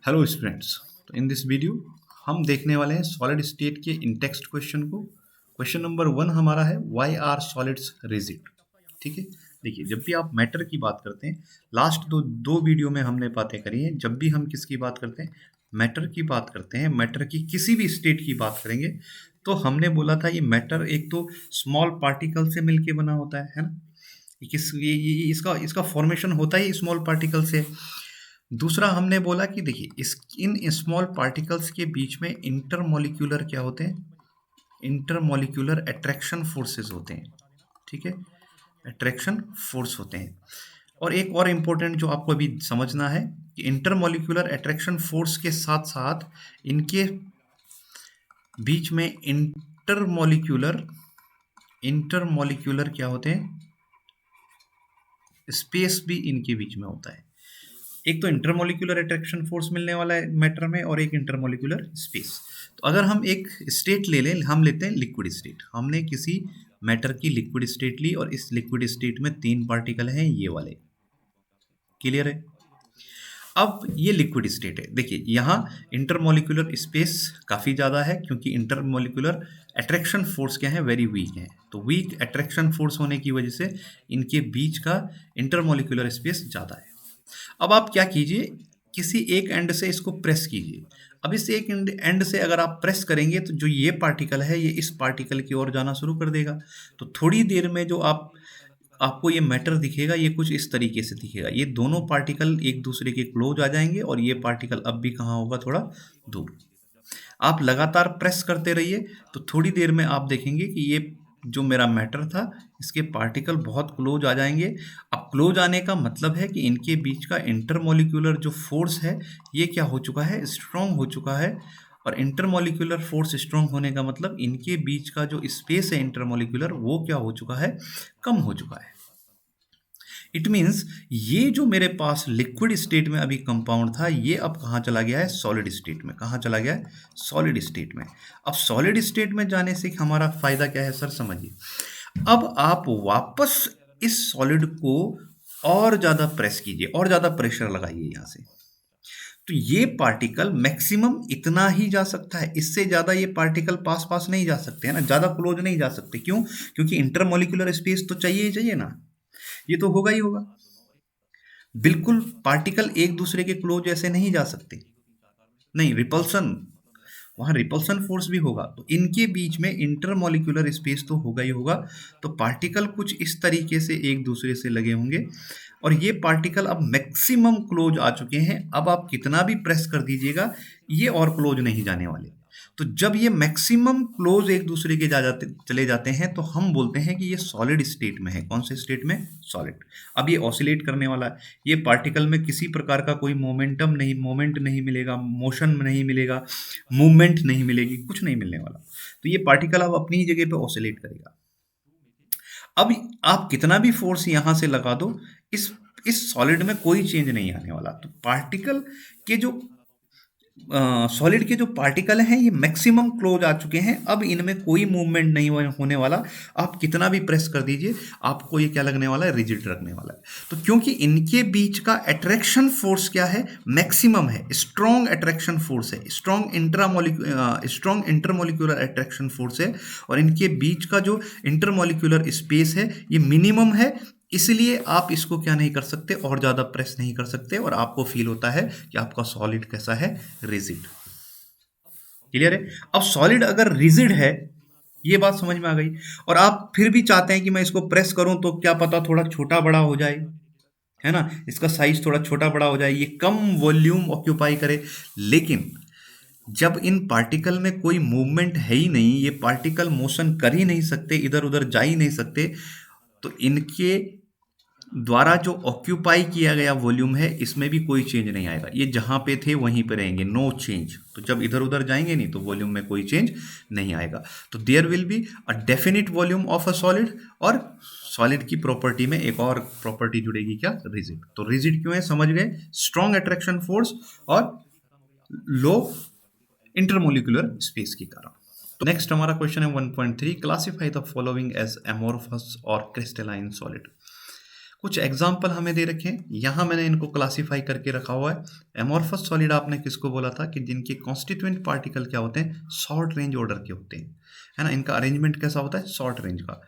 Hello students. तो in this video हम देखने वाले हैं सॉलिड स्टेट के इन टेक्स्ट क्वेश्चन को। क्वेश्चन नंबर 1 हमारा है व्हाई आर सॉलिड्स रिजिड। ठीक है, देखिए जब भी आप मैटर की बात करते हैं, लास्ट दो दो वीडियो में हमने बातें करी हैं, जब भी हम किसकी बात करते हैं, मैटर की बात करते हैं, मैटर की किसी भी स्टेट की बात करेंगे, तो हमने बोला था ये मैटर एक तो स्मॉल पार्टिकल से मिलके बना होता है ना। इसका इसका फॉर्मेशन होता ही स्मॉल पार्टिकल से। दूसरा हमने बोला कि देखिए इस इन स्मॉल पार्टिकल्स के बीच में इंटरमॉलिक्यूलर क्या होते हैं, इंटरमॉलिक्यूलर अट्रैक्शन फोर्सेस होते हैं। ठीक है, अट्रैक्शन फोर्स होते हैं। और एक और इम्पोर्टेंट जो आपको अभी समझना है कि इंटरमॉलिक्यूलर अट्रैक्शन फोर्स के साथ साथ इनके बीच में इंटरमॉलिक्यूलर इंटरमॉलिक्यूलर क्या होते हैं, स्पेस भी इनके बीच में होता है। एक तो इंटरमोलिकुलर अट्रैक्शन फोर्स मिलने वाला है मैटर में, और एक इंटरमोलिकुलर स्पेस। तो अगर हम एक स्टेट ले लें, हम लेते हैं लिक्विड स्टेट। हमने किसी मैटर की लिक्विड स्टेट ली और इस लिक्विड स्टेट में 3 पार्टिकल हैं, ये वाले। क्लियर है? अब ये लिक्विड स्टेट है। देखिए यहाँ इंटरमोलिकुलर स्पेस काफ़ी ज़्यादा है क्योंकि इंटरमोलिकुलर अट्रैक्शन फोर्स क्या है, वेरी वीक है। तो वीक अट्रैक्शन फोर्स होने की वजह से इनके बीच का इंटरमोलिकुलर स्पेस ज़्यादा है। अब आप क्या कीजिए, किसी एक एंड से इसको प्रेस कीजिए। अब इस एक एंड से अगर आप प्रेस करेंगे तो जो ये पार्टिकल है ये इस पार्टिकल की ओर जाना शुरू कर देगा। तो थोड़ी देर में जो आपको ये मैटर दिखेगा, ये कुछ इस तरीके से दिखेगा। ये दोनों पार्टिकल एक दूसरे के क्लोज आ जाएंगे और ये पार्टिकल अब भी कहाँ होगा, थोड़ा दूर। आप लगातार प्रेस करते रहिए तो थोड़ी देर में आप देखेंगे कि ये जो मेरा मैटर था इसके पार्टिकल बहुत क्लोज आ जाएंगे। अब क्लोज आने का मतलब है कि इनके बीच का इंटरमोलिक्यूलर जो फोर्स है ये क्या हो चुका है, स्ट्रांग हो चुका है। और इंटरमोलिक्यूलर फोर्स स्ट्रांग होने का मतलब इनके बीच का जो स्पेस है इंटरमोलिक्यूलर, वो क्या हो चुका है, कम हो चुका है। इट मीन्स ये जो मेरे पास लिक्विड स्टेट में अभी कंपाउंड था, ये अब कहाँ चला गया है, सॉलिड स्टेट में। कहाँ चला गया है, सॉलिड स्टेट में। अब सॉलिड स्टेट में जाने से हमारा फायदा क्या है सर, समझिए। अब आप वापस इस सॉलिड को और ज्यादा प्रेस कीजिए, और ज्यादा प्रेशर लगाइए यहां से। तो ये पार्टिकल मैक्सिमम इतना ही जा सकता है, इससे ज्यादा ये पार्टिकल पास पास नहीं जा सकते है ना, ज्यादा क्लोज नहीं जा सकते। क्यों? क्योंकि इंटरमोलिकुलर स्पेस तो चाहिए ही चाहिए ना, ये तो होगा ही होगा। बिल्कुल पार्टिकल एक दूसरे के क्लोज ऐसे नहीं जा सकते, नहीं, रिपल्सन, वहां रिपल्सन फोर्स भी होगा। तो इनके बीच में इंटरमोलिकुलर स्पेस तो होगा ही होगा। तो पार्टिकल कुछ इस तरीके से एक दूसरे से लगे होंगे और ये पार्टिकल अब मैक्सिमम क्लोज आ चुके हैं। अब आप कितना भी प्रेस कर दीजिएगा ये और क्लोज नहीं जाने वाले। तो जब ये मैक्सिमम क्लोज एक दूसरे के जा जाते चले जाते हैं तो हम बोलते हैं कि ये सॉलिड स्टेट में है। कौन से स्टेट में, सॉलिड। अब ये ऑसिलेट करने वाला है, ये पार्टिकल में किसी प्रकार का कोई मोमेंट नहीं मिलेगा, मोशन नहीं मिलेगा, मूवमेंट नहीं मिलेगी, कुछ नहीं मिलने वाला। तो ये पार्टिकल अब अपनी ही जगह पे ऑसिलेट करेगा। अब आप कितना भी फोर्स यहां से लगा दो, इस सॉलिड में कोई चेंज नहीं आने वाला। तो पार्टिकल के जो सॉलिड के जो पार्टिकल हैं ये मैक्सिमम क्लोज आ चुके हैं, अब इनमें कोई मूवमेंट नहीं होने वाला। आप कितना भी प्रेस कर दीजिए आपको ये क्या लगने वाला है, रिजिड लगने वाला है। तो क्योंकि इनके बीच का अट्रैक्शन फोर्स क्या है, मैक्सिमम है, स्ट्रॉन्ग अट्रैक्शन फोर्स है, स्ट्रॉन्ग इंटरमोलिकुलर अट्रैक्शन फोर्स है। और इनके बीच का जो इंटरमोलिकुलर स्पेस है ये मिनिमम है। इसलिए आप इसको क्या नहीं कर सकते, और ज़्यादा प्रेस नहीं कर सकते, और आपको फील होता है कि आपका सॉलिड कैसा है, रिजिड। क्लियर है? अब सॉलिड अगर रिजिड है, ये बात समझ में आ गई, और आप फिर भी चाहते हैं कि मैं इसको प्रेस करूं तो क्या पता थोड़ा छोटा बड़ा हो जाए, है ना, इसका साइज थोड़ा छोटा बड़ा हो जाए, ये कम वॉल्यूम ऑक्यूपाई करे। लेकिन जब इन पार्टिकल में कोई मूवमेंट है ही नहीं, ये पार्टिकल मोशन कर ही नहीं सकते, इधर उधर जा ही नहीं सकते, तो इनके द्वारा जो ऑक्यूपाई किया गया वॉल्यूम है इसमें भी कोई चेंज नहीं आएगा। ये जहां पे थे वहीं पे रहेंगे, नो चेंज। तो जब इधर उधर जाएंगे नहीं तो वॉल्यूम में कोई चेंज नहीं आएगा। तो there will be a definite volume of a solid. और सॉलिड की प्रॉपर्टी में एक और प्रॉपर्टी जुड़ेगी, क्या, रिजिड। तो रिजिड क्यों है, समझ गए, स्ट्रॉन्ग अट्रैक्शन फोर्स और लो इंटरमोलिकुलर स्पेस के कारण। तो नेक्स्ट हमारा क्वेश्चन है 1.3, classify the following as amorphous और क्रिस्टलाइन सॉलिड। कुछ एग्जाम्पल हमें दे रखे हैं, यहाँ मैंने इनको क्लासीफाई करके रखा हुआ है। एमोर्फस सॉलिड आपने किसको बोला था कि जिनके कॉन्स्टिट्यूएंट पार्टिकल क्या होते हैं, शॉर्ट रेंज ऑर्डर के होते हैं, है ना। इनका अरेंजमेंट कैसा होता है, शॉर्ट रेंज का।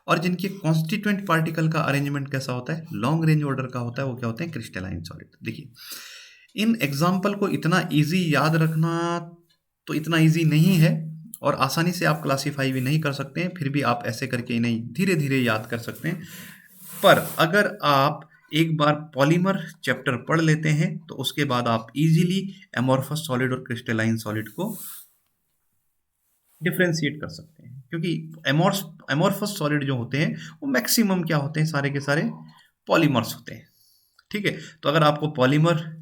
और जिनके कॉन्स्टिट्यूएंट पार्टिकल का अरेंजमेंट कैसा होता है, लॉन्ग रेंज ऑर्डर का होता है, वो क्या होते हैं, क्रिस्टलाइन सॉलिड। देखिए इन एग्जाम्पल को इतना ईजी याद रखना तो इतना ईजी नहीं है, और आसानी से आप क्लासीफाई भी नहीं कर सकते हैं, फिर भी आप ऐसे करके इन्हें धीरे धीरे याद कर सकते हैं। पर अगर आप एक बार पॉलीमर चैप्टर पढ़ लेते हैं तो उसके बाद आप इजीली एमोर्फस सॉलिड और क्रिस्टलाइन सॉलिड को डिफ्रेंशिएट कर सकते हैं, क्योंकि एमोर्फस सॉलिड जो होते हैं वो मैक्सिमम क्या होते हैं, सारे के सारे पॉलीमर्स होते हैं। ठीक है, तो अगर आपको पॉलीमर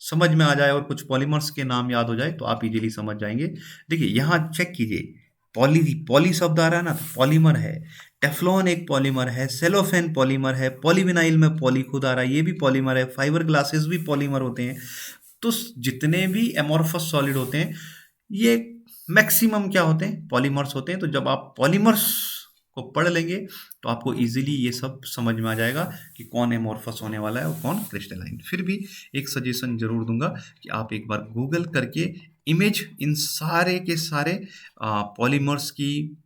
समझ में आ जाए और कुछ पॉलीमर्स के नाम याद हो जाए तो आप इजीली समझ जाएंगे। देखिए यहाँ चेक कीजिए, पॉली शब्द आ रहा है ना, तो पॉलीमर है। टेफ्लॉन एक पॉलीमर है, सेलोफेन पॉलीमर है, पॉलीविनाइल में पॉली खुद आ रहा है, ये भी पॉलीमर है, फाइबर ग्लासेस भी पॉलीमर होते हैं। तो जितने भी एमोर्फस सॉलिड होते हैं ये मैक्सिमम क्या होते हैं, पॉलीमर्स होते हैं। तो जब आप पॉलीमर्स को पढ़ लेंगे तो आपको इजीली ये सब समझ में आ जाएगा कि कौन एमोर्फस होने वाला है और कौन क्रिस्टलाइन। फिर भी एक सजेशन जरूर दूंगा कि आप एक बार गूगल करके इमेज इन सारे के सारे पॉलीमर्स की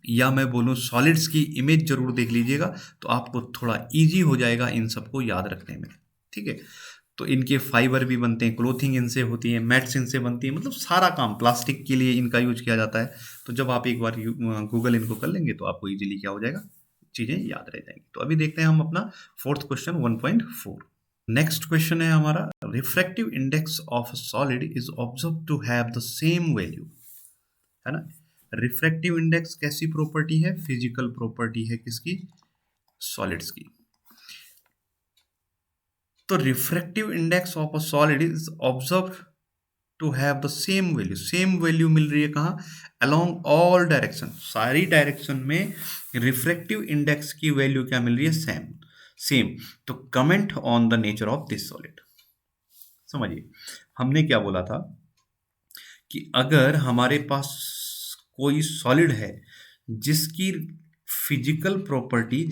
या मैं बोलूँ सॉलिड्स की इमेज जरूर देख लीजिएगा, तो आपको थोड़ा इजी हो जाएगा इन सबको याद रखने में। ठीक है, तो इनके फाइबर भी बनते हैं, क्लोथिंग इनसे होती है, मैट्स इनसे बनती है, मतलब सारा काम प्लास्टिक के लिए इनका यूज किया जाता है। तो जब आप एक बार गूगल इनको कर लेंगे तो आपको इजीली क्या हो जाएगा, चीज़ें याद रह जाएंगी। तो अभी देखते हैं हम अपना फोर्थ क्वेश्चन 1.4। नेक्स्ट क्वेश्चन है हमारा, refractive index of solid is observe to have the same value, है ना। रिफ्रैक्टिव इंडेक्स कैसी प्रॉपर्टी है, फिजिकल प्रॉपर्टी है किसकी, सॉलिड्स की। तो refractive index of a solid is observe to have the same value मिल रही है कहाँ, अलोंग ऑल डायरेक्शन, सारी डायरेक्शन में रिफ्रैक्टिव इंडेक्स की वैल्यू क्या मिल रही है, सेम। तो comment on the nature of this solid. समझिए हमने क्या बोला था कि अगर हमारे पास कोई सॉलिड है जिसकी फिजिकल प्रॉपर्टी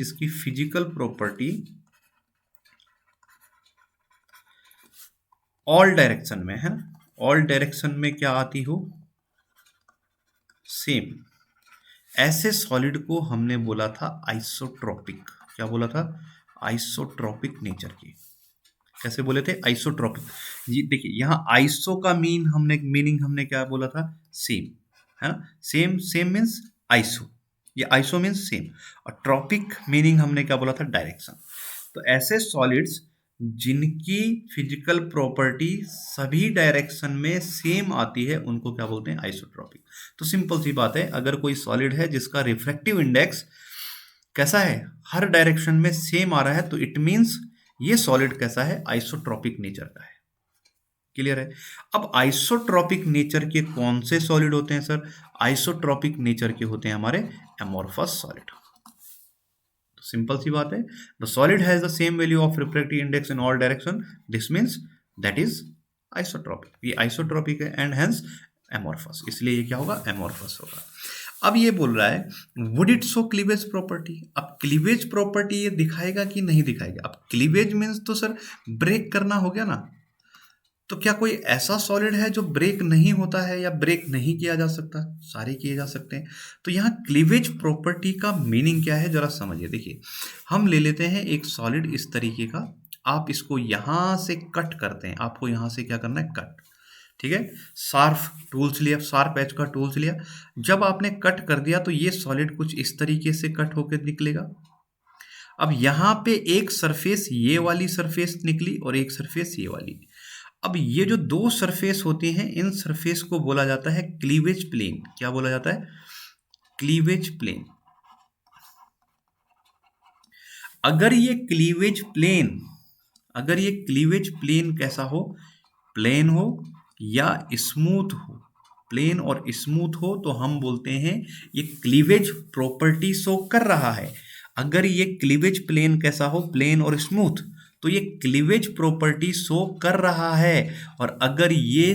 ऑल डायरेक्शन में है, ऑल डायरेक्शन में क्या आती हो, सेम, ऐसे सॉलिड को हमने बोला था आइसोट्रोपिक। क्या बोला था, आइसोट्रोपिक नेचर की। कैसे बोले थे, आइसोट्रोपिक। ये देखिए यहाँ आइसो का मीनिंग हमने क्या बोला था, सेम, है ना। सेम मीन्स आइसो, ये आइसो मीन्स सेम, और ट्रॉपिक मीनिंग हमने क्या बोला था, डायरेक्शन। तो ऐसे सॉलिड्स जिनकी फिजिकल प्रॉपर्टी सभी डायरेक्शन में सेम आती है उनको क्या बोलते हैं, आइसोट्रोपिक। तो सिंपल सी बात है, अगर कोई सॉलिड है जिसका रिफ्रैक्टिव इंडेक्स कैसा है, हर डायरेक्शन में सेम आ रहा है, तो इट मीन्स ये सॉलिड कैसा है, आइसोट्रोपिक नेचर का है। क्लियर है। अब आइसोट्रोपिक नेचर के कौन से सॉलिड होते हैं सर, आइसोट्रोपिक नेचर के होते हैं हमारे एमोर्फस सॉलिड। सिंपल सी बात है, the solid has the same value of refractive index in all direction, this means that is isotropic. ये आइसोट्रोपिक है एंड हेंस एमोर्फस, इसलिए ये क्या होगा, एमोर्फस होगा। अब ये बोल रहा है would it show cleavage property. अब क्लीवेज प्रॉपर्टी ये दिखाएगा कि नहीं दिखाएगा। अब क्लीवेज मीन्स तो सर ब्रेक करना हो गया ना, तो क्या कोई ऐसा सॉलिड है जो ब्रेक नहीं होता है या ब्रेक नहीं किया जा सकता, सारे किए जा सकते हैं। तो यहाँ क्लीवेज प्रॉपर्टी का मीनिंग क्या है जरा समझिए। देखिए हम ले लेते हैं एक सॉलिड इस तरीके का, आप इसको यहाँ से कट करते हैं, आपको यहाँ से क्या करना है, कट। ठीक है, शार्प टूल्स लिया, शार्प एज का टूल्स लिया, जब आपने कट कर दिया तो ये सॉलिड कुछ इस तरीके से कट होकर निकलेगा। अब यहाँ पे एक सरफेस ये वाली सरफेस निकली और एक सरफेस ये वाली। अब ये जो दो सरफेस होती हैं इन सरफेस को बोला जाता है क्लीवेज प्लेन। क्या बोला जाता है, क्लीवेज प्लेन। अगर ये क्लीवेज प्लेन कैसा हो, प्लेन हो या स्मूथ हो, प्लेन और स्मूथ हो, तो हम बोलते हैं ये क्लीवेज प्रॉपर्टी शो कर रहा है। अगर ये क्लीवेज प्लेन कैसा हो, प्लेन और स्मूथ, तो ये क्लीवेज प्रॉपर्टी शो कर रहा है। और अगर ये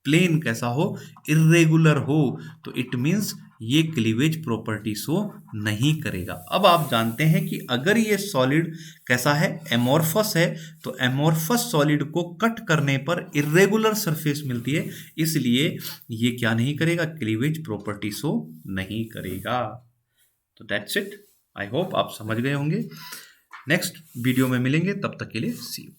प्लेन कैसा हो, इर्रेगुलर हो, तो इट मीन्स ये क्लीवेज प्रॉपर्टी शो नहीं करेगा। अब आप जानते हैं कि अगर ये सॉलिड कैसा है, एमोर्फस है, तो एमोर्फस सॉलिड को कट करने पर इरेगुलर सरफेस मिलती है, इसलिए ये क्या नहीं करेगा, क्लीवेज प्रॉपर्टी शो नहीं करेगा। तो दैट्स इट, आई होप आप समझ गए होंगे। नेक्स्ट वीडियो में मिलेंगे, तब तक के लिए सी यू।